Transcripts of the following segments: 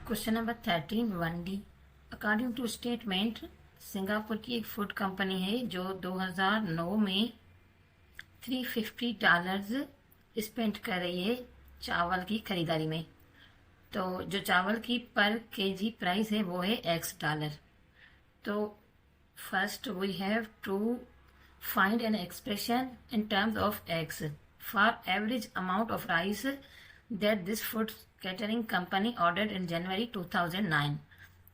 Question number 13 1D। According to statement, Singapore की एक food company है जो 2009 में $350 स्पेंड कर रही है चावल की खरीदारी में। तो जो चावल की पर केजी प्राइस है वो है $X। तो first we have to find an expression in terms of X for average amount of rice that this food catering company ordered in January 2009।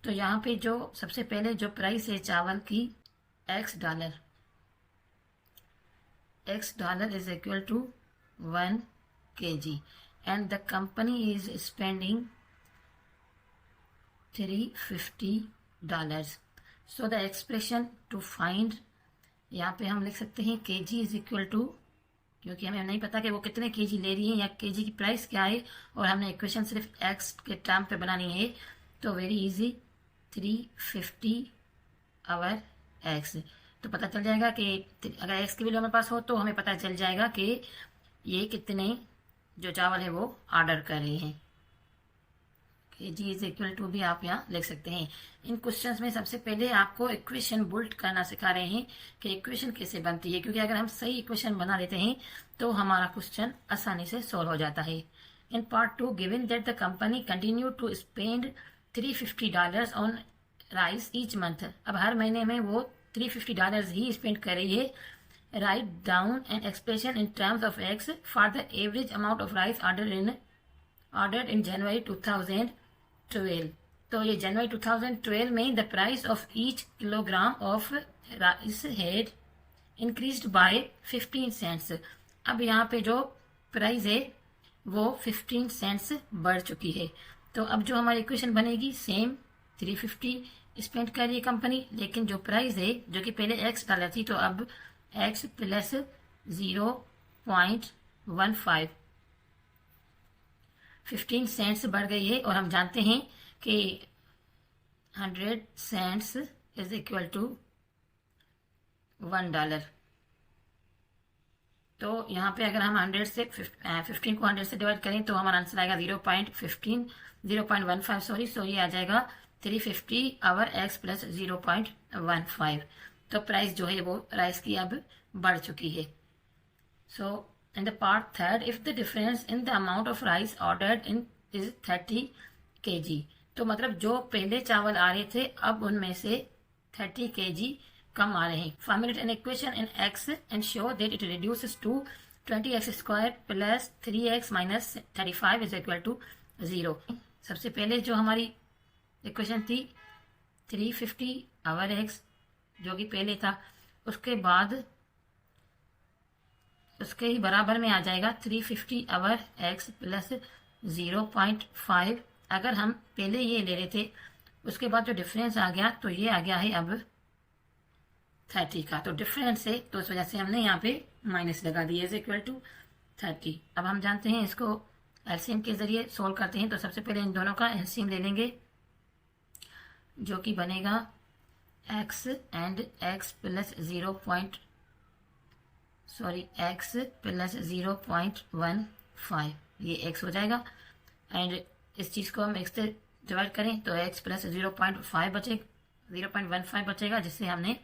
तो यहाँ पे जो सबसे पहले जो प्राइस है चावल की $X is equal to 1 kg and the company is spending $350। So the expression to find, यहाँ पे हम लिख सकते हैं kg इज इक्वल टू, क्योंकि हमें नहीं पता कि वो कितने केजी ले रही है या केजी की प्राइस क्या है और हमने इक्वेशन सिर्फ एक्स के टर्म पे बनानी है, तो वेरी इजी 350 आवर एक्स। तो पता चल जाएगा कि अगर एक्स की वैल्यू हमारे पास हो तो हमें पता चल जाएगा कि ये कितने जो चावल है वो ऑर्डर कर रहे हैं। जी इज इक्वल टू भी आप यहाँ लिख सकते हैं। इन क्वेश्चंस में सबसे पहले आपको इक्वेशन बुल्ड करना सिखा रहे हैं कि इक्वेशन कैसे बनती है, क्योंकि अगर हम सही इक्वेशन बना लेते हैं तो हमारा क्वेश्चन आसानी से सॉल्व हो जाता है। In part 2, given that the company continue to spend $350 on rice each month. अब हर महीने में वो $350 ही स्पेंड कर रही है। Write down an expression in terms of x for the average amount of rice ordered in January 2012। तो ये जनवरी 2012 में the price of each kilogram of rice had increased by 15 cents. अब यहाँ पे जो प्राइस है वो 15 सेंट्स बढ़ चुकी है। तो अब जो हमारी इक्वेशन बनेगी सेम 350 स्पेंड कर रही है कंपनी, लेकिन जो प्राइस है जो कि पहले $X थी तो अब X प्लस 0.15 15 सेंट्स बढ़ गई है। और हम जानते हैं कि 100 सेंट्स इज इक्वल टू $1। तो यहाँ पे अगर हम 100 से 15 को 100 से डिवाइड करें तो हमारा आंसर आएगा 0.15 सॉरी। सो ये आ जाएगा 350 आवर एक्स प्लस 0.15। तो प्राइस जो है वो राइस की अब बढ़ चुकी है। सो in the part 3, if the difference in the amount of rice ordered in is 30 kg, तो मतलब जो पहले चावल आ रहे थे अब उनमें से 30 kg कम आ रहे हैं। Formulate an equation in x and show that it reduces to 20x square plus 3x minus 35 is equal to 0। सबसे पहले जो हमारी इक्वेशन थी 350 आवर x जो कि पहले था, उसके बाद उसके ही बराबर में आ जाएगा 350 आवर x प्लस 0.5। अगर हम पहले ये ले रहे थे उसके बाद जो डिफरेंस आ गया तो ये आ गया है अब 30 का। तो डिफरेंस है तो उस वजह से हमने यहाँ पे माइनस लगा दिया इज इक्वल टू 30। अब हम जानते हैं इसको एलसीएम के जरिए सोल्व करते हैं। तो सबसे पहले इन दोनों का एलसीएम ले लेंगे जो कि बनेगा x and x plus x plus 0.15, ये x हो जाएगा। एंड इस चीज़ को हम x से डिवाइड करें तो x प्लस 0.15 बचेगा, जिससे हमने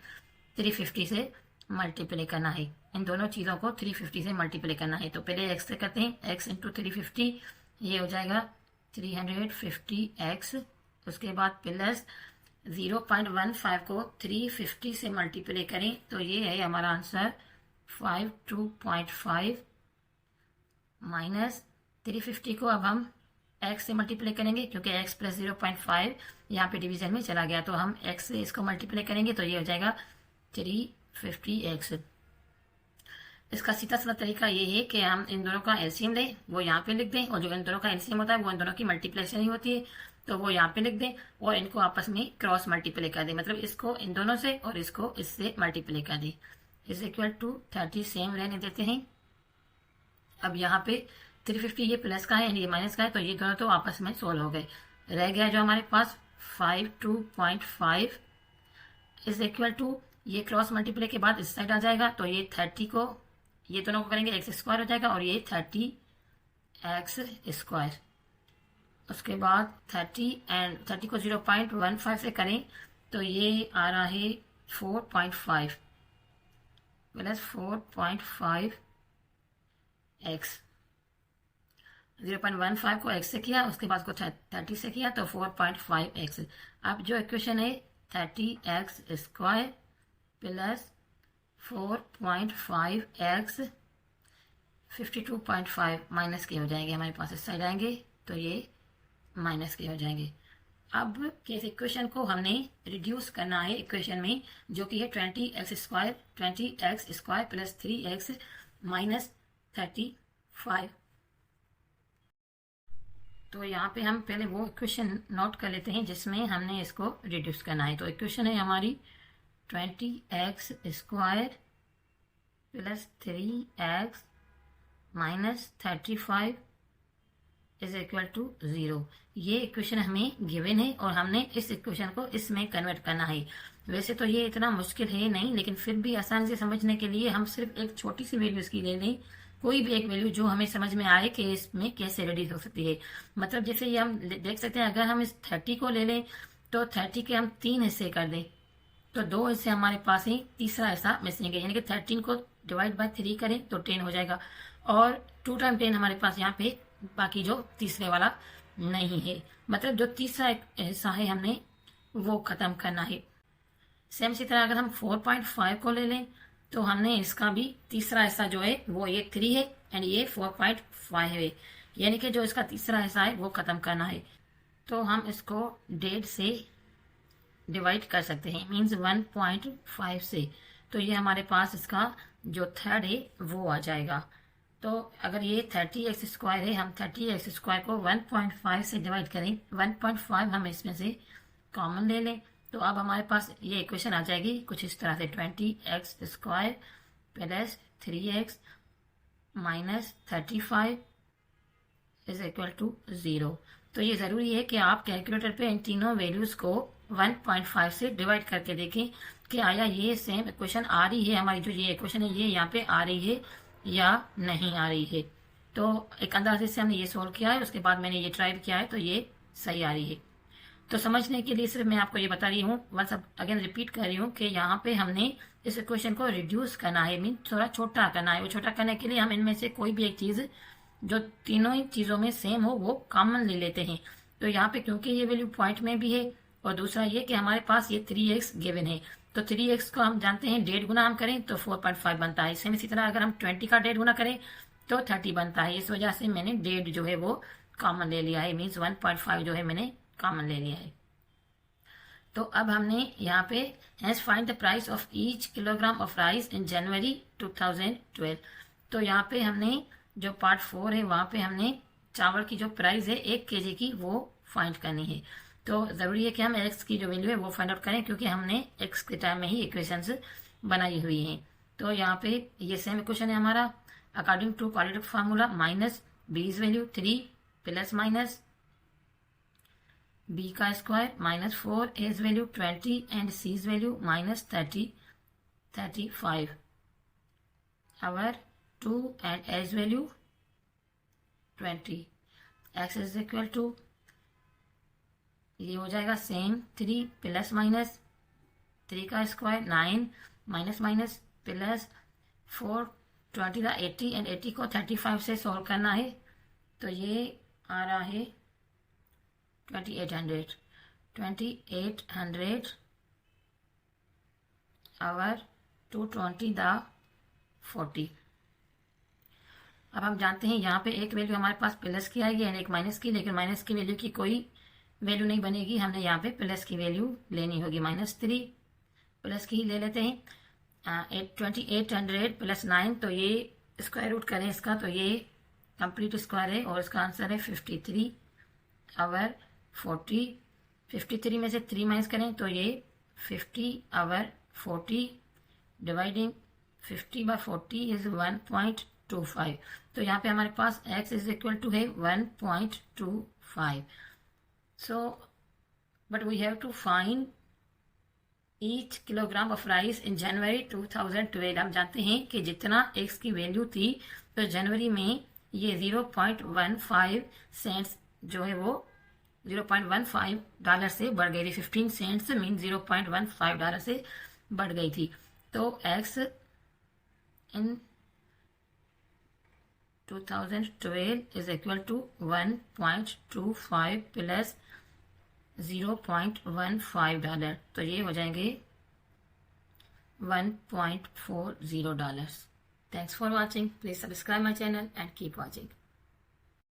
350 से मल्टीप्लाई करना है। इन दोनों चीज़ों को 350 से मल्टीप्लाई करना है। तो पहले x से करते हैं, x इंटू 350 ये हो जाएगा 350x। उसके बाद प्लस 0.15 को 350 से मल्टीप्लाई करें तो ये है हमारा आंसर 52.5 माइनस 350 को अब हम x से मल्टीप्लाई करेंगे क्योंकि x प्लस 0.5 यहाँ पे डिवीजन में चला गया, तो हम x से इसको मल्टीप्लाई करेंगे तो ये हो जाएगा 350x। इसका सीधा साधा तरीका ये है कि हम इन दोनों का एलसीएम लें, वो यहाँ पे लिख दें, और जो इन दोनों का एलसीएम होता है वो इन दोनों की मल्टीप्लिकेशन ही होती है तो वो यहाँ पे लिख दें और इनको आपस में क्रॉस मल्टीप्लाई कर दें, मतलब इसको इन दोनों से और इसको इससे मल्टीप्लाई कर दें इज इक्वल टू 30 सेम रहने देते हैं। अब यहाँ पे 350 ये प्लस का है एंड ये माइनस का है तो ये दोनों तो आपस में सोल्व हो गए। रह गया जो हमारे पास 52.5 इज इक्वल टू, ये क्रॉस मल्टीप्लाई के बाद इस साइड आ जाएगा तो ये 30 को ये दोनों को करेंगे x स्क्वायर हो जाएगा और ये 30x स्क्वायर। उसके बाद 30 एंड 30 को 0.15 से करें तो ये आ रहा है 4.5 प्लस 4.5 x। 0.15 को x से किया, उसके बाद को 30 से किया तो 4.5x। अब जो इक्वेशन है 30x square plus 4.5x 52.5 minus के हो जाएंगे, हमारे पास इस साइड आएंगे तो ये माइनस के हो जाएंगे। अब इस इक्वेशन को हमने रिड्यूस करना है इक्वेशन में, जो कि है 20x square plus 3x minus 35। तो यहाँ पे हम पहले वो इक्वेशन नोट कर लेते हैं जिसमें हमने इसको रिड्यूस करना है। तो इक्वेशन है हमारी 20x square plus 3x minus 35 is equal to 0। ये इक्वेशन हमें गिवन है और हमने इस इक्वेशन को इसमें कन्वर्ट करना है। वैसे तो ये इतना मुश्किल है नहीं, लेकिन फिर भी आसानी से समझने के लिए हम सिर्फ एक छोटी सी वैल्यू इसकी ले लें, कोई भी एक वैल्यू जो हमें समझ में आए कि इसमें कैसे रिड्यूस हो सकती है। मतलब जैसे ये हम देख सकते हैं, अगर हम इस 30 को ले लें तो 30 के हम 3 हिस्से कर दें तो 2 हिस्से हमारे पास ही, तीसरा हिस्सा मिसिंग है, यानी कि 13 को डिवाइड बाय 3 करें तो 10 हो जाएगा और 2 टाइम 10 हमारे पास यहाँ पे बाकी जो तीसरे वाला नहीं है। मतलब जो तीसरा हिस्सा है हमने वो खत्म करना है। सेम इसी तरह अगर हम 4.5 को ले लें तो हमने इसका भी तीसरा हिस्सा जो है वो ये 3 है एंड ये 4.5 है, यानी कि जो इसका तीसरा हिस्सा है वो खत्म करना है। तो हम इसको 1.5 से डिवाइड कर सकते हैं, मीन्स 1.5 से। तो ये हमारे पास इसका जो थर्ड है वो आ जाएगा। तो अगर ये 30x स्क्वायर है, हम 30x स्क्वायर को 1.5 से डिवाइड करें, 1.5 हम इसमें से कॉमन ले लें तो अब हमारे पास ये इक्वेशन आ जाएगी कुछ इस तरह से, 20x square plus 3x minus 35 is equal to 0। तो ये ज़रूरी है कि आप कैलकुलेटर पे इन तीनों वैल्यूज को 1.5 से डिवाइड करके देखें कि आया ये सेम इक्वेशन आ रही है, हमारी जो ये इक्वेशन है ये यहाँ पे आ रही है या नहीं आ रही है। तो एक अंदाजे से हमने ये सोल्व किया है, उसके बाद मैंने ये ट्राई किया है तो ये सही आ रही है। तो समझने के लिए सिर्फ मैं आपको ये बता रही हूँ, वंस अगेन रिपीट कर रही हूँ कि यहाँ पे हमने इस इक्वेशन को रिड्यूस करना है, मीन थोड़ा छोटा करना है। वो छोटा करने के लिए हम इनमें से कोई भी एक चीज़ जो तीनों ही चीज़ों में सेम हो वो कॉमन ले लेते हैं। तो यहाँ पे क्योंकि ये वैल्यू पॉइंट में भी है और दूसरा ये कि हमारे पास ये 3x गिवन है, तो 3x को हम जानते हैं 1.5 गुना हम करें तो 4.5 बनता है। सेम इसी तरह अगर हम 20 का 1.5 गुना करें तो 30 बनता है। इस वजह से मैंने 1.5 जो है वो कॉमन ले लिया है, मीन्स 1.5 जो है मैंने कॉमन ले लिया है। तो अब हमने यहाँ पे has find the price of each kilogram of rice in January 2012। तो यहाँ पे हमने जो पार्ट 4 है वहाँ पे हमने चावल की जो प्राइस है 1 kg की वो फाइंड करनी है। तो ज़रूरी है कि हम x की जो वैल्यू है वो फाइंड आउट करें, क्योंकि हमने x के टाइम में ही इक्वेशंस बनाई हुई हैं। तो यहाँ पे ये सेम इक्वेशन है हमारा, according to quadratic formula minus b's value 3 plus minus b का square minus 4 a's value 20 and c's value minus 35। Over 2 and a's value 20। x is equal to ये हो जाएगा सेम 3 प्लस माइनस 3 का square 9 minus minus plus 4 20 का 80 and 80 को 35 से solve करना है तो ये आ रहा है 2800 आवर 220 द 40। अब हम जानते हैं यहाँ पे एक वैल्यू हमारे पास प्लस की आएगी एंड एक माइनस की, लेकिन माइनस की वैल्यू की कोई वैल्यू नहीं बनेगी, हमने यहाँ पे प्लस की वैल्यू लेनी होगी। -3 प्लस की ही ले लेते हैं। 2800 प्लस 9 तो ये स्क्वायर रूट करें इसका तो ये कंप्लीट स्क्वायर है और इसका आंसर है 53 आवर 40। 53 में से 3 माइनस करें तो ये 50 आवर 40 डिवाइडिंग 50/40 इज 1.25। तो यहाँ पे हमारे पास x इज इक्वल टू है 1.25। So, but we have to find each kilogram of rice in January 2012। हम जानते हैं कि जितना x की वैल्यू थी तो जनवरी में ये 0.15 सेंट्स जो है वो $0.15 से बढ़ गई थी। 15 सेंट्स मीन $0.15 से बढ़ गई थी। तो x in 2012 is equal to 1.25 plus $0.15। तो ये हो जाएंगे $1.40। Thanks for watching. Please subscribe my channel and keep watching.